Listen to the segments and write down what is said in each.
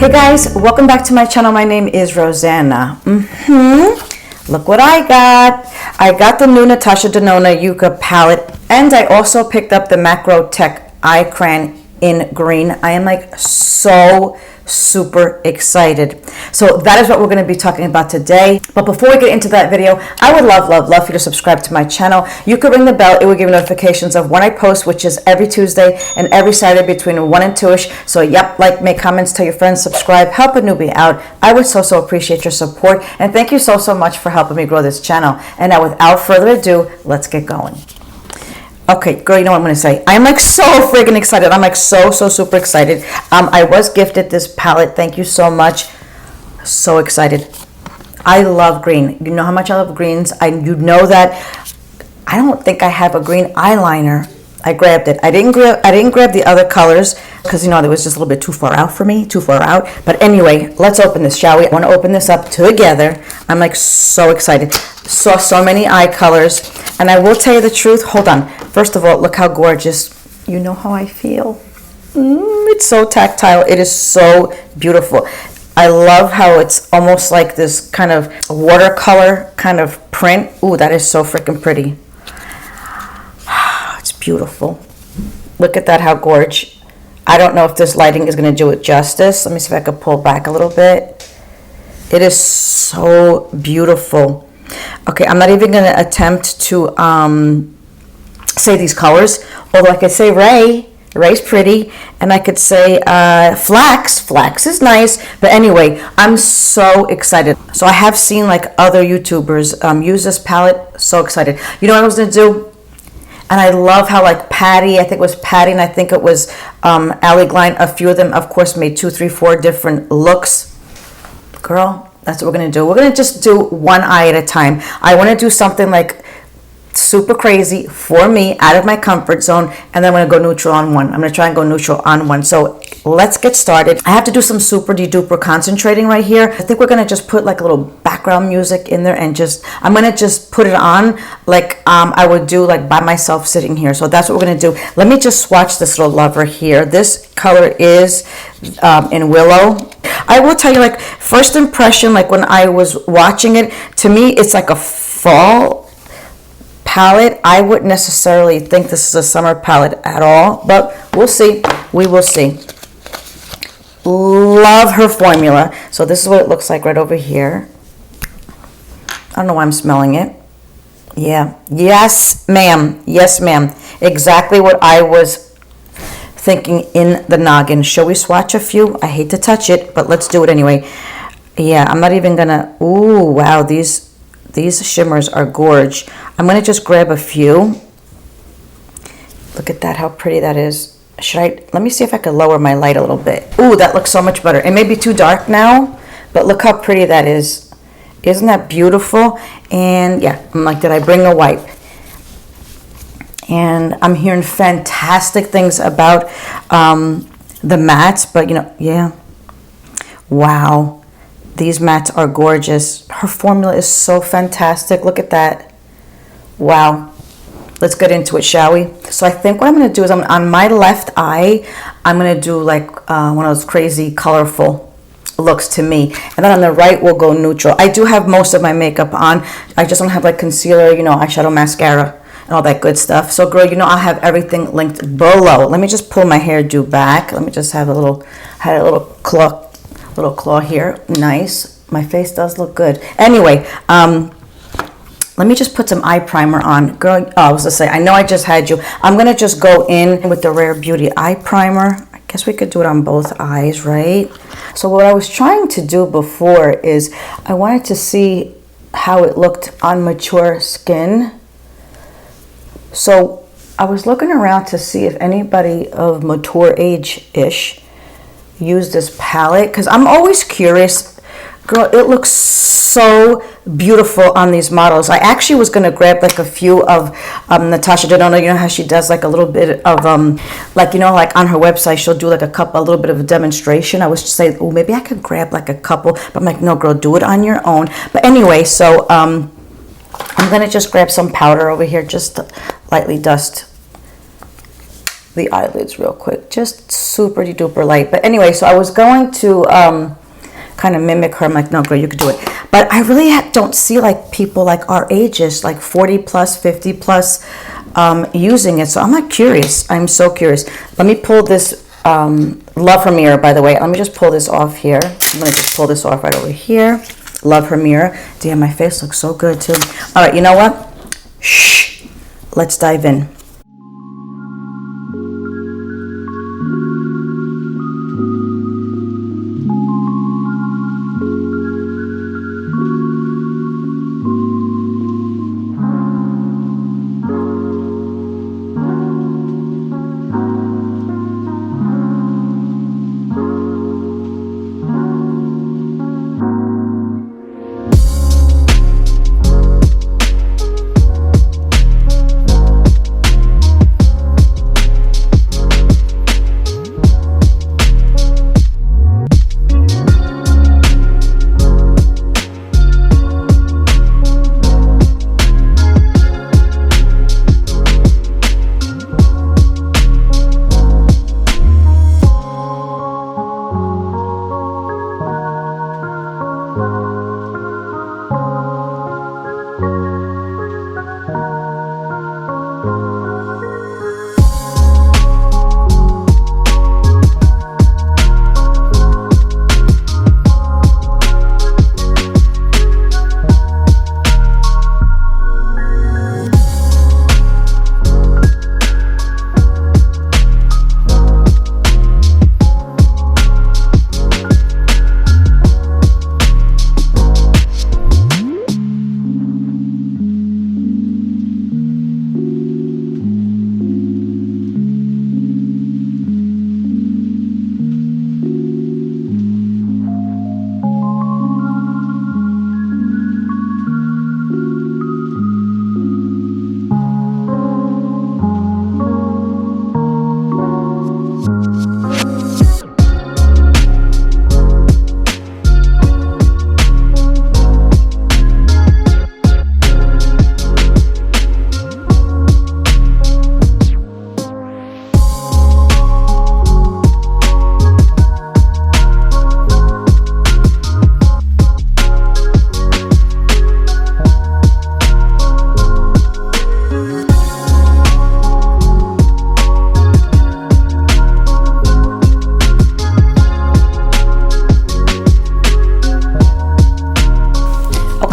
Hey guys, welcome back to my channel. My name is Roseanna. Look what I got. I got the new Natasha Denona Yucca palette, and I also picked up the Macro Tech Eye Crayon in green. I am like so super excited. So that is what we're going to be talking about today. But before we get into that video, I would love for you to subscribe to my channel. You could ring the bell. It will give you notifications of when I post, which is every Tuesday and every Saturday between 1 and 2ish. So yep, like, make comments, tell your friends, subscribe, help a newbie out. I would so appreciate your support, and thank you so much for helping me grow this channel. And now without further ado, let's get going. Okay, girl, you know what I'm going to say. I'm like so freaking excited. I'm like so super excited. I was gifted this palette. Thank you so much. So excited. I love green. You know how much I love greens. You know that I don't think I have a green eyeliner. I grabbed it. I didn't grab the other colors because, you know, it was just a little bit too far out for me, But anyway, let's open this, shall we? I want to open this up together. I'm like so excited. Saw so many eye colors, and I will tell you the truth. Hold on. First of all, look how gorgeous. You know how I feel. It's so tactile. It is so beautiful. I love how it's almost like this kind of watercolor kind of print. Ooh, that is so freaking pretty. It's beautiful. Look at that, how gorgeous. I don't know if this lighting is going to do it justice. Let me see if I can pull back a little bit. It is so beautiful. Okay, I'm not even going to attempt to say these colors, although I could say Ray's pretty, and I could say flax is nice. But anyway, I'm so excited. So I have seen like other YouTubers use this palette. So excited. You know what I was going to do? And I love how like Patty, I think it was Patty, and I think it was Allie Gline, a few of them, of course, made 2, 3, 4 different looks. Girl, that's what we're going to do. We're going to just do one eye at a time. I want to do something like super crazy for me, out of my comfort zone, and then I'm going to go neutral on one. I'm going to try and go neutral on one. So let's get started. I have to do some super duper concentrating right here. I think we're going to just put like a little background music in there, and I'm going to just put it on like I would do like by myself sitting here. So that's what we're going to do. Let me just swatch this little lover here. This color is in Willow. I will tell you, like, first impression, like when I was watching it, to me it's like a fall palette. I wouldn't necessarily think this is a summer palette at all, but we'll see. We will see. Love her formula. So this is what it looks like right over here. I don't know why I'm smelling it. Yeah. Yes, ma'am. Yes, ma'am. Exactly what I was thinking in the noggin. Shall we swatch a few? I hate to touch it, but let's do it anyway. Yeah, I'm not even gonna. Ooh, wow, these shimmers are gorge. I'm gonna just grab a few. Look at that, how pretty that is. Let me see if I could lower my light a little bit. Ooh, that looks so much better. It may be too dark now, but look how pretty that is. Isn't that beautiful? And yeah, I'm like, did I bring a wipe? And I'm hearing fantastic things about the mattes, but you know, yeah. Wow, these mattes are gorgeous. Her formula is so fantastic. Look at that. Wow. Let's get into it, shall we? So I think what I'm going to do is on my left eye, I'm going to do like one of those crazy colorful looks to me, and then on the right we'll go neutral. I do have most of my makeup on. I just don't have like concealer, you know, eyeshadow, mascara, and all that good stuff. So girl, you know, I'll have everything linked below. Let me just pull my hairdo back. Let me just have a little claw here. Nice. My face does look good. Anyway, let me just put some eye primer on. Girl, I was gonna say, I know I just had you. I'm gonna just go in with the Rare Beauty eye primer. I guess we could do it on both eyes, right? So what I was trying to do before is I wanted to see how it looked on mature skin. So I was looking around to see if anybody of mature age-ish used this palette, because I'm always curious. Girl, it looks so beautiful on these models. I actually was going to grab like a few of Natasha Denona. You know how she does like a little bit of like, you know, like on her website she'll do like a little bit of a demonstration. I was just saying, oh, maybe I could grab like a couple, but I'm like, no girl, do it on your own. But anyway, so I'm going to just grab some powder over here, just to lightly dust the eyelids real quick, just super duper light. But anyway, so I was going to kind of mimic her. I'm like, no girl, you could do it. But I really don't see like people like our ages, like 40 plus, 50 plus, using it. So I'm like curious. I'm so curious. Let me pull this Love Her Mirror, by the way. Let me just pull this off here. I'm gonna just pull this off right over here. Love Her Mirror. Damn, my face looks so good too. All right, you know what? Shh. Let's dive in.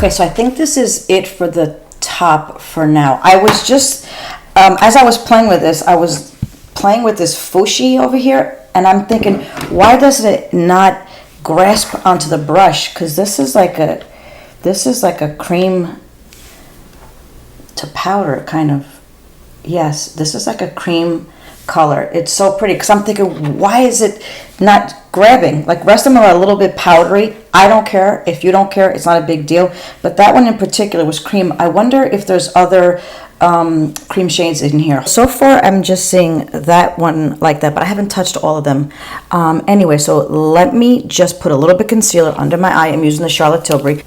Okay, so I think this is it for the top for now. I was just, as I was playing with this, I was playing with this fushi over here, and I'm thinking, why doesn't it not grasp onto the brush? Because this is like a cream to powder kind of. Yes, this is like a cream color. It's so pretty because I'm thinking, why is it not grabbing? Like, rest of them are a little bit powdery. I don't care. If you don't care, it's not a big deal. But that one in particular was cream. I wonder if there's other cream shades in here. So far, I'm just seeing that one like that, but I haven't touched all of them. Anyway, so let me just put a little bit of concealer under my eye. I'm using the Charlotte Tilbury.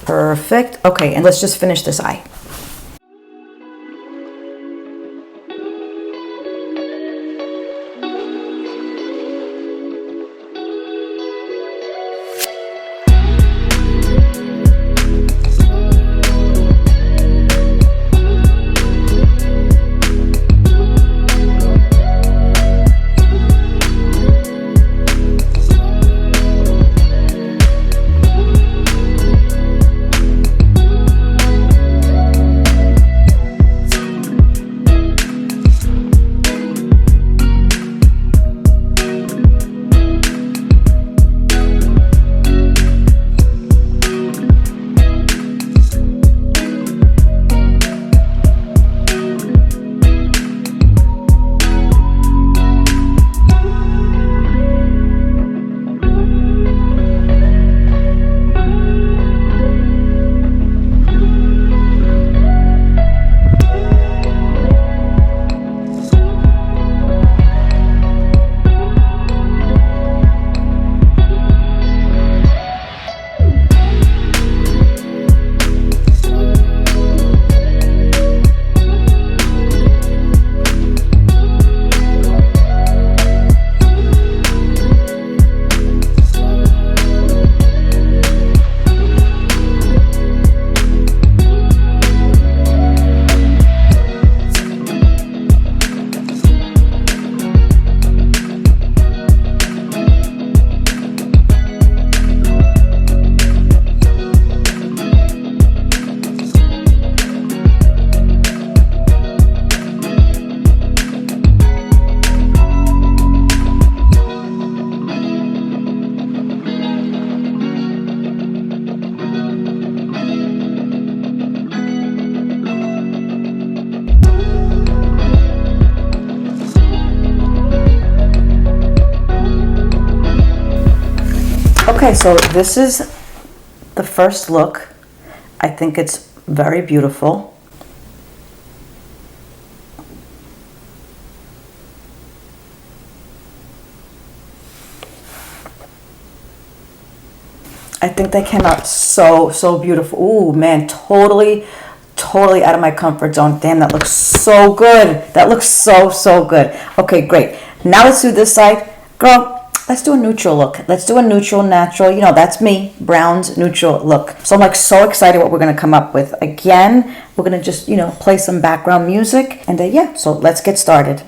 Perfect. Okay, and let's just finish this eye. Okay, so this is the first look. I think it's very beautiful. I think they came out so beautiful. Ooh, man, totally out of my comfort zone. Damn, that looks so good. That looks so good. Okay, great. Now let's do this side. Girl, let's do a neutral look. Let's do a neutral, natural. You know, that's me. Brown's neutral look. So I'm like so excited what we're going to come up with. Again, we're going to just, you know, play some background music. And yeah, so let's get started.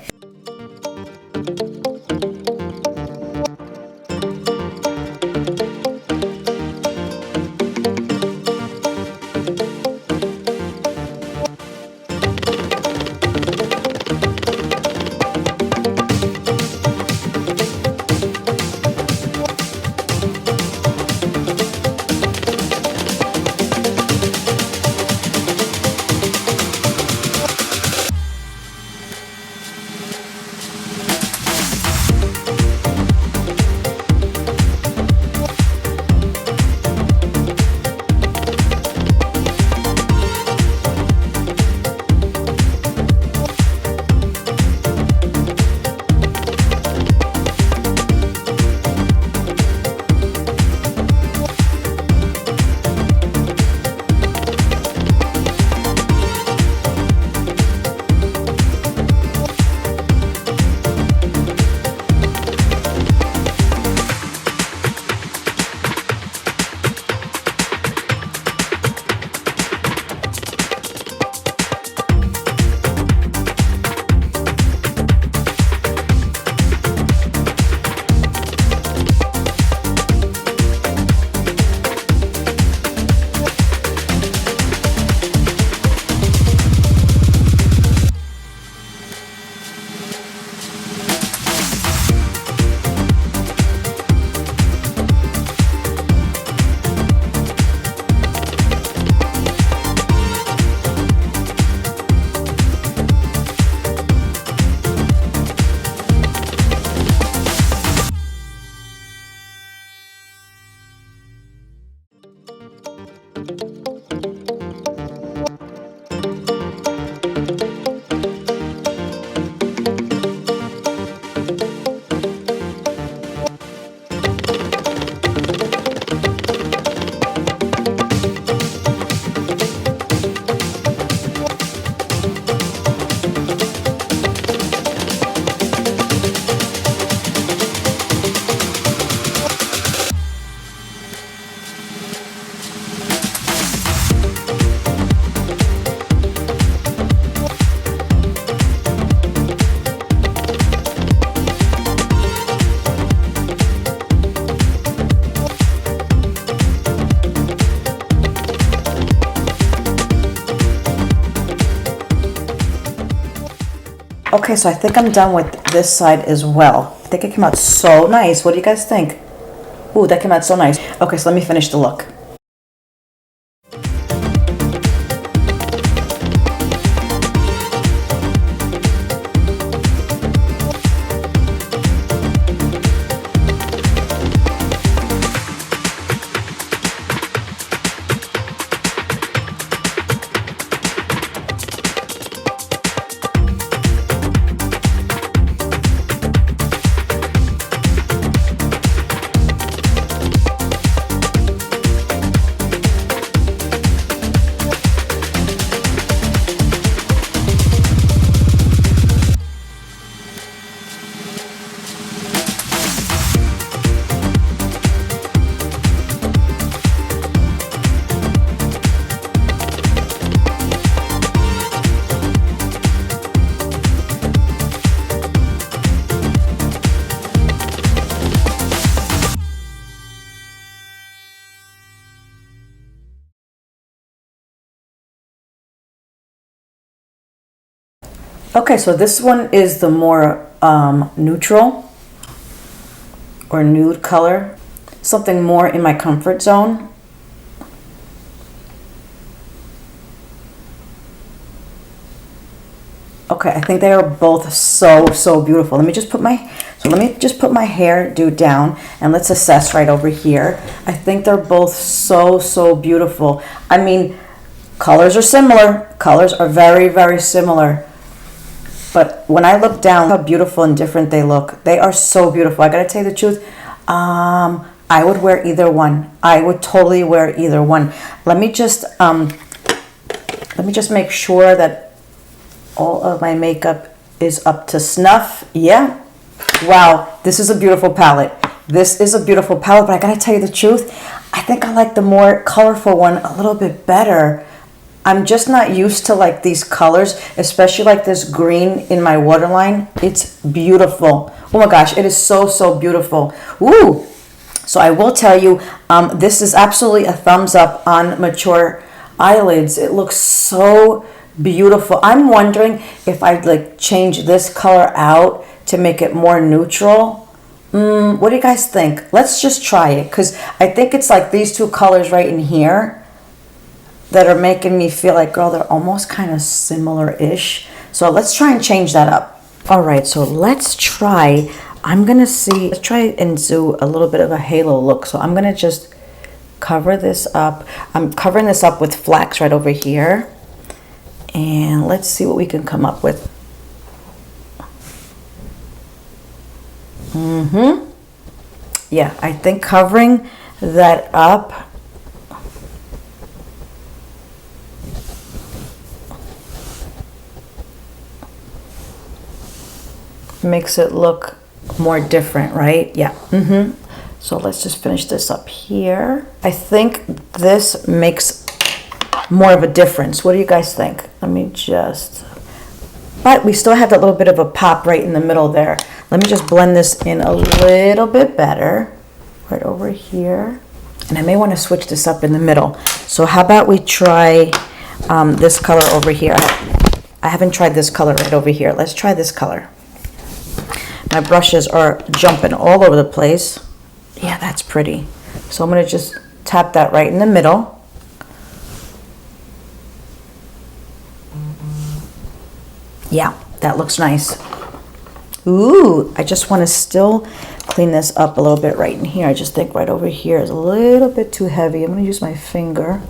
Okay, so I think I'm done with this side as well. I think it came out so nice. What do you guys think? Ooh, that came out so nice. Okay, so let me finish the look. Okay, so this one is the more neutral or nude color, something more in my comfort zone. Okay, I think they are both so beautiful. Let me just put my So let me just put my hairdo down and let's assess right over here. I think they're both so beautiful. I mean, colors are similar. Colors are very similar. But when I look down, how beautiful and different they look. They are so beautiful. I gotta tell you the truth. I would wear either one. I would totally wear either one. Let me just make sure that all of my makeup is up to snuff. Yeah. Wow, this is a beautiful palette. This is a beautiful palette, but I gotta tell you the truth. I think I like the more colorful one a little bit better. I'm just not used to like these colors, especially like this green in my waterline. It's beautiful. Oh my gosh, it is so beautiful. Ooh. So I will tell you, this is absolutely a thumbs up on mature eyelids. It looks so beautiful. I'm wondering if I'd like change this color out to make it more neutral. What do you guys think? Let's just try it, because I think it's like these two colors right in here that are making me feel like, girl, they're almost kind of similar-ish. So let's try and change that up. All right, so let's try. Let's try and do a little bit of a halo look. So I'm gonna just cover this up. I'm covering this up with flax right over here. And let's see what we can come up with. Yeah, I think covering that up makes it look more different, right? Yeah. So let's just finish this up here. I think this makes more of a difference. What do you guys think? But we still have that little bit of a pop right in the middle there. Let me just blend this in a little bit better right over here. And I may want to switch this up in the middle. So how about we try this color over here? I haven't tried this color right over here. Let's try this color. My brushes are jumping all over the place. Yeah, that's pretty. So I'm going to just tap that right in the middle. Yeah, that looks nice. Ooh, I just want to still clean this up a little bit right in here. I just think right over here is a little bit too heavy. I'm going to use my finger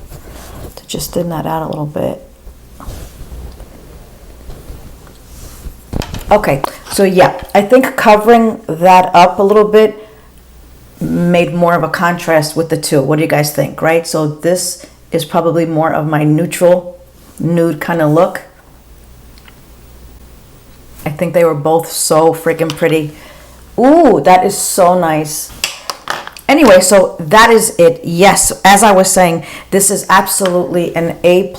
to just thin that out a little bit. Okay, so yeah, I think covering that up a little bit made more of a contrast with the two. What do you guys think, right? So this is probably more of my neutral, nude kind of look. I think they were both so freaking pretty. Ooh, that is so nice. Anyway, so that is it. Yes, as I was saying, this is absolutely an A+.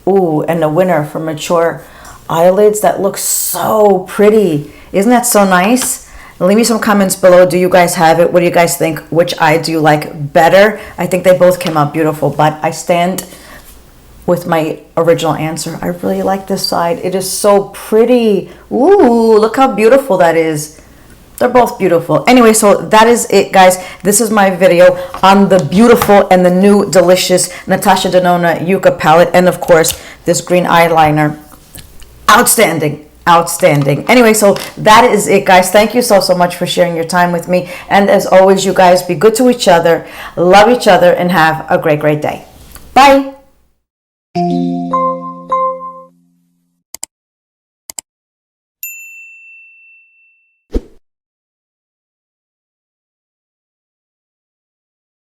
Ooh, and a winner for mature eyelids. That looks so pretty. Isn't that so nice? Leave me some comments below. Do you guys have it? What do you guys think? Which eye do you like better? I think they both came out beautiful, but I stand with my original answer. I really like this side. It is so pretty. Ooh, look how beautiful that is. They're both beautiful. Anyway, so that is it, guys. This is my video on the beautiful and the new delicious Natasha Denona Yucca palette, and of course this green eyeliner. Outstanding, outstanding. Anyway, so that is it, guys. Thank you so much for sharing your time with me, and as always, you guys be good to each other, love each other, and have a great day. Bye.